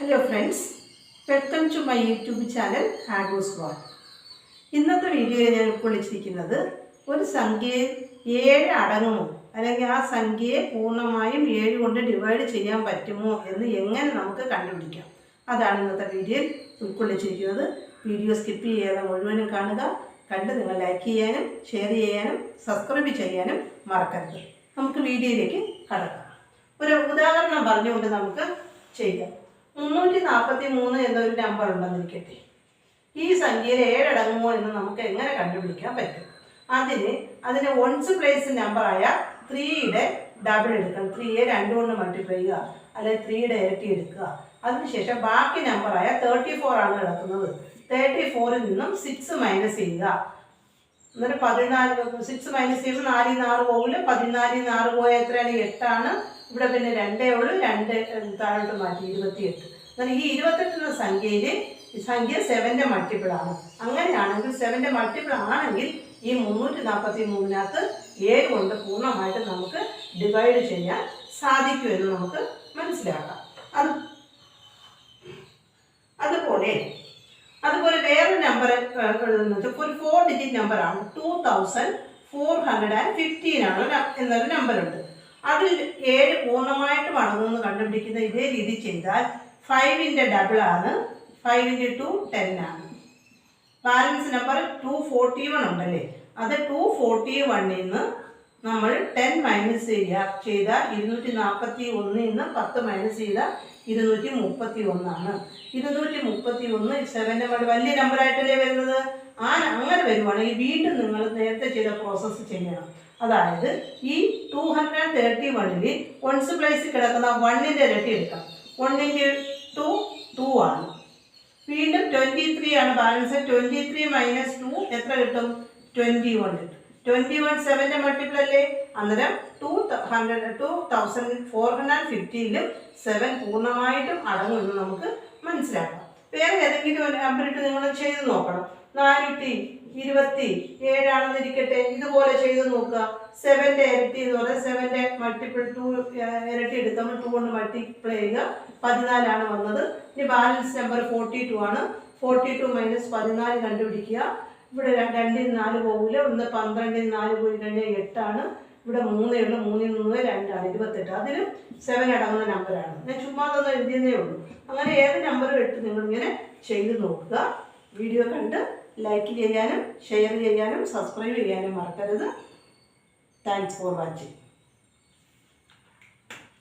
Hello friends, welcome to my YouTube channel Hagos world. ഇന്നത്തെ വീഡിയോയിൽ ഞാൻ ഉൾക്കൊള്ളിച്ചിരിക്കുന്നത് ഒരു സംഖ്യയെ 7 അടങ്ങുമോ അല്ലെങ്കിൽ ആ സംഖ്യയെ പൂർണ്ണമായും 7 കൊണ്ട് ഡിവൈഡ് ചെയ്യാൻ പറ്റുമോ എന്ന് എങ്ങനെ നമുക്ക് കണ്ടുപിടിക്കാം, അതാണ് ഇന്നത്തെ വീഡിയോയിൽ ഉൾക്കൊള്ളിച്ചിരിക്കുന്നത്. വീഡിയോ സ്കിപ്പ് ചെയ്യാതെ മുഴുവനും കാണുക. കണ്ട് നിങ്ങൾ ലൈക്ക് ചെയ്യാനും ഷെയർ ചെയ്യാനും സബ്സ്ക്രൈബ് ചെയ്യാനും മറക്കരുത്. നമുക്ക് വീഡിയോയിലേക്ക് കടക്കാം. ഒരു ഉദാഹരണം പറഞ്ഞുകൊണ്ട് നമുക്ക് ചെയ്യാം. 343 എന്നൊരു നമ്പർ ഉണ്ടെന്നിരിക്കട്ടെ. ഈ സംഖ്യയിൽ 7 അടങ്ങുമോ എന്ന് നമുക്ക് എങ്ങനെ കണ്ടുപിടിക്കാൻ പറ്റും? അതിന് വൺസ് പ്ലേസ് നമ്പറായ 3യുടെ ഡബിൾ എടുക്കണം. 3യെ 2 കൊണ്ട് മൾട്ടിപ്ലൈ ചെയ്യുക, അല്ലെങ്കിൽ 3യുടെ ഇരട്ടി എടുക്കുക. അതിനുശേഷം ബാക്കി നമ്പറായ 34 ആണ് കിടക്കുന്നത്. 34ൽ നിന്നും 6 മൈനസ് ചെയ്യുക. എന്നിട്ട് 14, 6 മൈനസ് ചെയ്യുമ്പോൾ 4 6 പോകില്ല. 14 6 പോയാൽ എത്രയാണ്? 8 ആണ്. ഇവിടെ പിന്നെ 2 ഉള്ളൂ. 2 താഴോട്ട് മാറ്റി 28. എന്നാൽ ഈ 28 എന്ന സംഖ്യയിൽ ഈ സംഖ്യ 7ന്റെ മൾട്ടിപ്പിൾ ആണ്. അങ്ങനെയാണെങ്കിൽ 7ന്റെ മൾട്ടിപ്പിൾ ആണെങ്കിൽ ഈ 343-നകത്ത് 7 കൊണ്ട് പൂർണ്ണമായിട്ട് നമുക്ക് ഡിവൈഡ് ചെയ്യാൻ സാധിക്കുമെന്ന് നമുക്ക് മനസ്സിലാക്കാം. അതുപോലെ വേറൊരു നമ്പർ എഴുതുന്നത് ഒരു 4 ഡിജിറ്റ് നമ്പറാണ്. 2415 ആണ് എന്നൊരു നമ്പറുണ്ട്. അതിൽ 7 പൂർണ്ണമായിട്ടും അടങ്ങുമെന്ന് കണ്ടുപിടിക്കുന്ന ഇതേ രീതി ചെയ്താൽ 5ന്റെ ഡബിൾ ആണ്. 5 × 2 10 ആണ്. ബാലൻസ് നമ്പർ 241 ഉണ്ടല്ലേ, അത് 241ൽ നിന്ന് നമ്മൾ 10 മൈനസ് ചെയ്താൽ 241ൽ നിന്ന് 10 മൈനസ് ചെയ്താൽ 231 ആണ്. 231 7ന്റെ വലിയ നമ്പറായിട്ടല്ലേ വരുന്നത്. അങ്ങനെ വരുവാണെങ്കിൽ വീണ്ടും നിങ്ങൾ നേരത്തെ ചെയ്ത പ്രോസസ്സ് ചെയ്യണം. അതായത് ഈ 231ൽ വൺസ് പ്ലേസിൽ കിടക്കുന്ന 1ന്റെ ഇരട്ടി എടുക്കാം. 1 × 2 2 ആണ്. വീണ്ടും 23 ആണ് ബാലൻസ്. 23 മൈനസ് 2 എത്ര കിട്ടും? 21 കിട്ടും. 21 7ന്റെ മൾട്ടിപ്പിൾ അല്ലേ. അന്നേരം 2450ലും 7 പൂർണ്ണമായിട്ടും അടങ്ങുമെന്ന് നമുക്ക് മനസ്സിലാക്കാം. വേറെ ഏതെങ്കിലും ഒരു നമ്പർ ഇട്ട് നിങ്ങൾ ചെയ്ത് നോക്കണം. 427 ആണെന്നിരിക്കട്ടെ, ഇതുപോലെ ചെയ്ത് നോക്കുക. 7ന്റെ ഇരട്ടി എന്ന് പറഞ്ഞാൽ 7ന്റെ മൾട്ടിപ്പിൾ 2 ഇരട്ടി എടുക്കുമ്പോൾ 2 കൊണ്ട് മൾട്ടിപ്ലൈ ചെയ്യുക. 14 ആണ് വന്നത്. ഇനി ബാലൻസ് നമ്പർ 42 ആണ്. 42 മൈനസ് 14 കണ്ടുപിടിക്കുക. ഇവിടെ 2ൽ 4 പോകില്ല. 12ൽ 4 പോയി കഴിഞ്ഞാൽ 8 ആണ്. ഇവിടെ 3 ഉള്ളൂ. 3ൽ 3 2 ആണ്. 28. അതിലും 7 അടങ്ങുന്ന നമ്പറാണ്. ഞാൻ ചുമ്മാ തന്നെ എഴുതിയതേ ഉള്ളൂ. അങ്ങനെ ഏത് നമ്പറും ഇട്ട് നിങ്ങളിങ്ങനെ ചെയ്ത് നോക്കുക. വീഡിയോ കണ്ട് ലൈക്ക് ചെയ്യാനും ഷെയർ ചെയ്യാനും സബ്സ്ക്രൈബ് ചെയ്യാനും മറക്കരുത്. Thanks for watching.